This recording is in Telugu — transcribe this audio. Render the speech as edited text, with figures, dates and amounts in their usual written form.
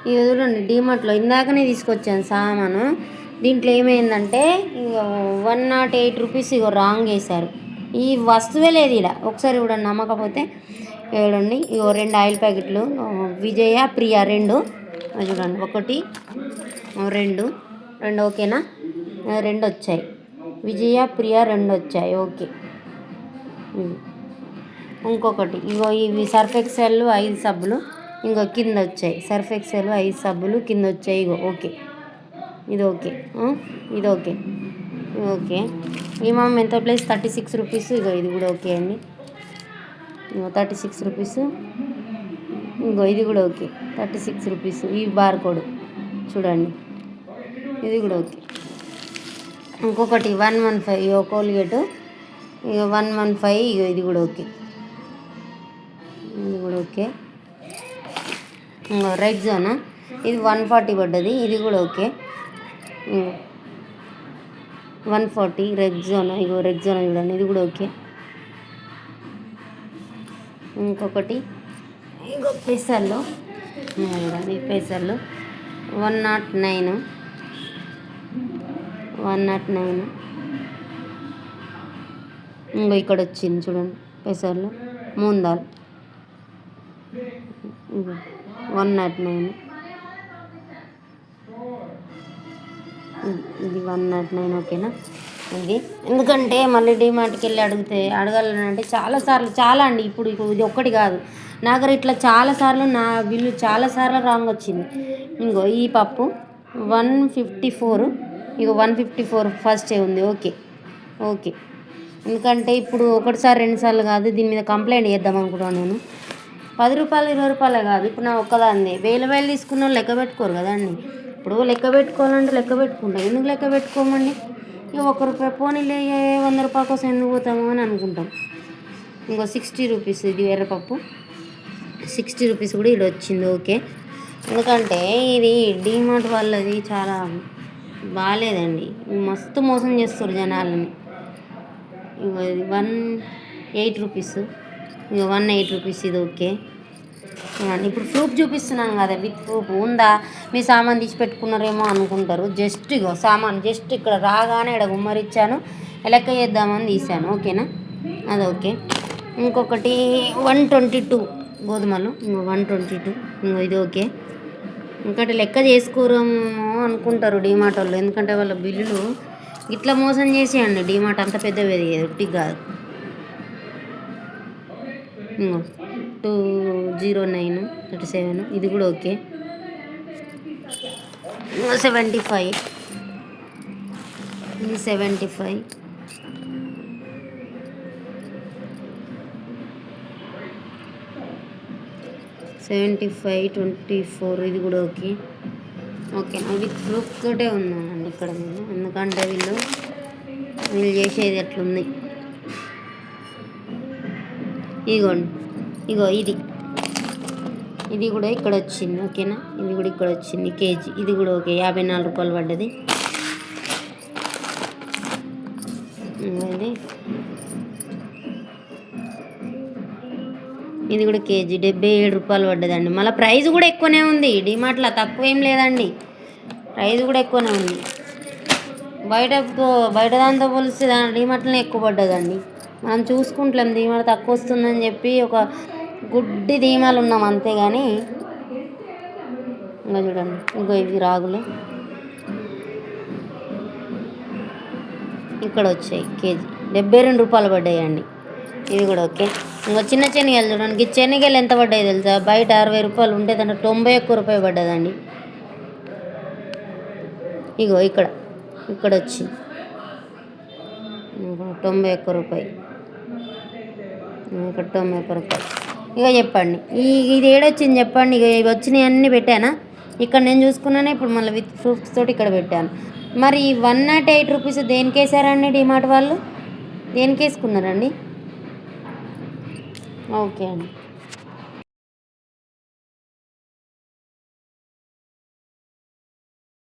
ఇక చూడండి డీమార్ట్లో ఇందాకనే తీసుకొచ్చాను సామాను. దీంట్లో ఏమైందంటే ఇక 108 రూపీస్ ఇగో రాంగ్ వేశారు. ఈ వస్తువే లేదు ఇక్కడ. ఒకసారి చూడండి, నమ్మకపోతే చూడండి. ఇగో 2 ఆయిల్ ప్యాకెట్లు విజయ ప్రియ 2 చూడండి. 1 2 2 ఓకేనా, 2 వచ్చాయి. విజయ ప్రియ 2 వచ్చాయి. ఓకే. ఇంకొకటి ఇగో ఇవి సర్ఫ్ ఎక్సెల్ 5 సబ్బులు ఇంకో కింద వచ్చాయి. సర్ఫ్ ఎక్సెల్ 5 సబ్బులు కింద వచ్చాయి. ఇగో ఓకే, ఇది ఓకే, ఇది ఓకే, ఓకే. ఈ మామ ఎంత ప్లేస్ 36 రూపీస్. ఇగో ఇది కూడా ఓకే అండి. ఇంకో 36 రూపీస్. ఇంకో ఇది కూడా ఓకే, 36 రూపీస్. ఈ బార్ కోడ్ చూడండి, ఇది కూడా ఓకే. ఇంకొకటి 115 ఇగో కోల్గేటు, ఇక 115 ఇగో ఇది కూడా ఓకే, ఇది కూడా ఓకే. ఇంకో రెడ్ జోనా, ఇది 140 పడ్డది, ఇది కూడా ఓకే. 140 రెడ్ జోనా, ఇగో రెడ్ జోనా చూడండి, ఇది కూడా ఓకే. ఇంకొకటి ఇగో పెసర్లు చూడండి, పెసర్లు 109 109. ఇంకో ఇక్కడ వచ్చింది చూడండి పెసర్లు మూంగ్ దాల్ 109. ఇది 109 ఓకేనా. ఇది ఎందుకంటే మళ్ళీ డీమార్ట్కి వెళ్ళి అడగాలంటే చాలా అండి. ఇప్పుడు ఇది ఒక్కటి కాదు, నా దగ్గర ఇట్లా చాలాసార్లు నా బిల్లు చాలాసార్లు రాంగ్ వచ్చింది. ఇంకో ఈ పప్పు 154, ఇక 154 ఫస్టే ఉంది. Okay okay. ఎందుకంటే ఇప్పుడు ఒకటిసారి 2 సార్లు కాదు, దీని మీద కంప్లైంట్ చేద్దాం అనుకుంటున్నాను నేను. 10 రూపాయలు 20 రూపాయలే కాదు, ఇప్పుడు నా ఒక్కదాన్ని వేలు తీసుకున్న వాళ్ళు లెక్క పెట్టుకోరు కదండి. ఇప్పుడు లెక్క పెట్టుకోవాలంటే లెక్క పెట్టుకుంటాం, ఎందుకు లెక్క పెట్టుకోమండి. ఇక 1 రూపాయి పోనీలే 100 రూపాయల కోసం ఎందుకు పోతాము అని అనుకుంటాం. ఇంకో 60 రూపీస్ ఇది ఎర్రపప్పు 60 రూపీస్ కూడా ఇది వచ్చింది. ఓకే. ఎందుకంటే ఇది డీమార్ట్ వాళ్ళది చాలా బాగాలేదండి, మస్తు మోసం చేస్తారు జనాలని. ఇక 108 రూపీస్, ఇక 108 రూపీస్ ఇది ఓకే. ఇప్పుడు ప్రూఫ్ చూపిస్తున్నాను కదా, విత్ ప్రూఫ్ ఉందా, మీ సామాన్ తీసి పెట్టుకున్నారేమో అనుకుంటారు. జస్ట్ ఇగో సామాన్ జస్ట్ ఇక్కడ రాగానే ఇక్కడ గుమ్మరిచ్చాను, లెక్క చేద్దామని తీసాను. ఓకేనా, అది ఓకే. ఇంకొకటి 122 గోధుమలు, ఇంకో 122, ఇంకో ఇది ఓకే. ఇంకటి లెక్క చేసుకోరేమో అనుకుంటారు డీమార్ట్ వాళ్ళు, ఎందుకంటే వాళ్ళ బిల్లులు ఇట్లా మోసం చేసేయండి. డీమార్ట్ అంత పెద్దది ఒట్టికి కాదు. ఇంకో 209 37 ఇది కూడా ఓకే. 75 ఇది 75 24 ఇది కూడా ఓకే. ఓకే, ఇది ప్రూఫ్ తోటే ఉన్నానండి ఇక్కడ నేను, ఎందుకంటే వీళ్ళు చేసేది ఎట్లుంది. ఇగోండి, ఇగో ఇది కూడా ఇక్కడ వచ్చింది. ఓకేనా, ఇది కూడా ఇక్కడ వచ్చింది కేజీ, ఇది కూడా ఓకే. 54 రూపాయలు పడ్డది. ఇది కూడా కేజీ 77 రూపాయలు పడ్డదండి. మళ్ళీ ప్రైస్ కూడా ఎక్కువనే ఉంది, డీమార్ట్లో తక్కువ ఏం లేదండి, ప్రైస్ కూడా ఎక్కువనే ఉంది. బయట దాంతో పోలిస్తే డీమార్ట్లోనే ఎక్కువ పడ్డదండి. మనం చూసుకుంటాం డీమార్ట్ తక్కువ వస్తుందని చెప్పి ఒక గుడ్డి ధీమాలు ఉన్నాం అంతేగాని. ఇంకా చూడండి, ఇంకో ఇవి రాగులు ఇక్కడ వచ్చాయి కేజీ 72 రూపాయలు పడ్డాయండి. ఇది కూడా ఓకే. ఇంకో చిన్న శనగలు చూడండి, శనగలు ఎంత పడ్డాయి తెలుసా, బయట 60 రూపాయలు ఉంటే దాంట్లో 91 రూపాయలు పడ్డదండి. ఇగో ఇక్కడ వచ్చింది 91 రూపాయలు, ఇక్కడ 91 రూపాయలు. ఇక చెప్పండి ఇది ఏడొచ్చింది చెప్పండి. ఇక ఇవి వచ్చినాయి అన్నీ పెట్టానా ఇక్కడ నేను చూసుకున్నానే. ఇప్పుడు మళ్ళీ విత్ ప్రూఫ్స్ తోటి ఇక్కడ పెట్టాను. మరి 108 రూపీస్ దేనికి వేసారండి డీమార్ట్ వాళ్ళు, దేనికి వేసుకున్నారండి? ఓకే అండి.